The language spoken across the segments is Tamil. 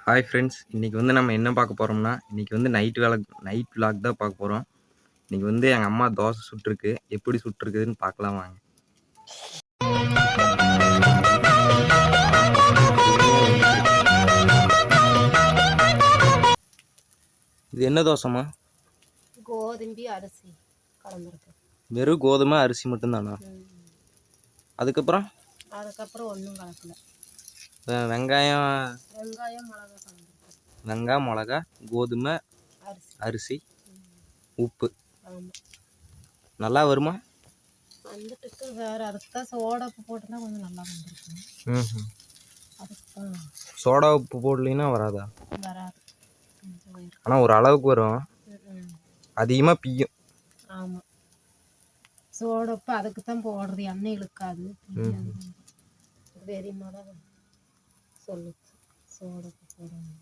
ஹாய் ஃப்ரெண்ட்ஸ், இன்றைக்கி வந்து நம்ம என்ன பார்க்க போகிறோம்னா, இன்றைக்கி வந்து நைட் விலாக் தான் பார்க்க போகிறோம். இன்றைக்கி வந்து எங்கள் அம்மா தோசை சுட்டிருக்கு. எப்படி சுட்டிருக்குதுன்னு பார்க்கலாம் வாங்க. இது என்ன தோசைம்மா? கோதுமை அரிசி கலந்துருக்கு. வெறும் கோதுமை அரிசி மட்டும்தானா? அதுக்கப்புறம் ஒன்றும் கலக்கல. வெங்காயம், மிளகா கலந்துருக்கு. வெங்காயம், மிளகா, கோதுமை, அரிசி, உப்பு. நல்லா வருமா? வந்துட்டு வேற அதுக்கு தான் சோடா உப்பு போட்டுனா கொஞ்சம் நல்லா வந்துருக்கு. அதுக்கு தான் சோடா உப்பு போடலைன்னா வராதா? வராது. ஆனால் ஒரு அளவுக்கு வரும், அதிகமாக பியும். ஆமாம், சோடா உப்பு அதுக்கு தான் போடுறது, எண்ணெய் இழுக்காது. வெறிமா தான் சொல்லு சோடா உப்பு போடணும்.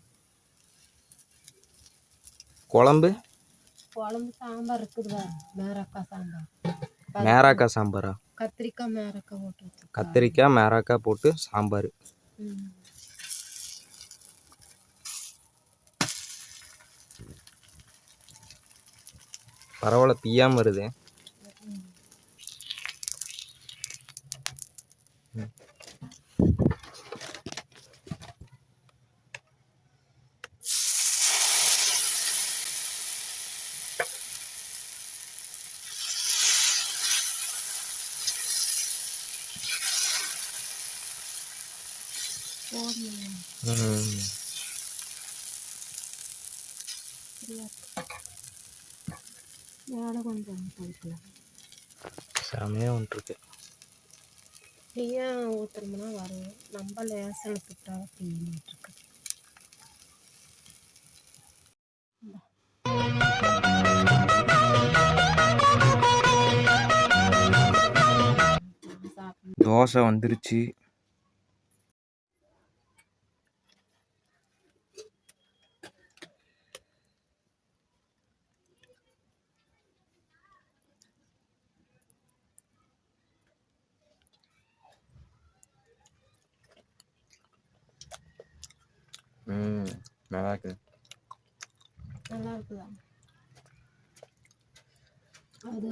குழம்பு சாம்பார் இருக்குது. மேரக்காய் சாம்பார். மேராக்காய் சாம்பாரா? கத்திரிக்காய் மேரக்காய் போட்டு வச்சு. கத்திரிக்காய் மேராக்காய் போட்டு சாம்பார். பரவாயில்ல, பியாம வருது. கொஞ்சம் செமையாக வந்துருக்கு. டீயா ஊற்றுறோம்னா வரும், நம்ம லேசாக எடுத்துட்டா டீன்னுட்டுருக்கு. தோசை வந்துருச்சு. நல்லா இருக்குது. நல்லா இருக்குதா? அது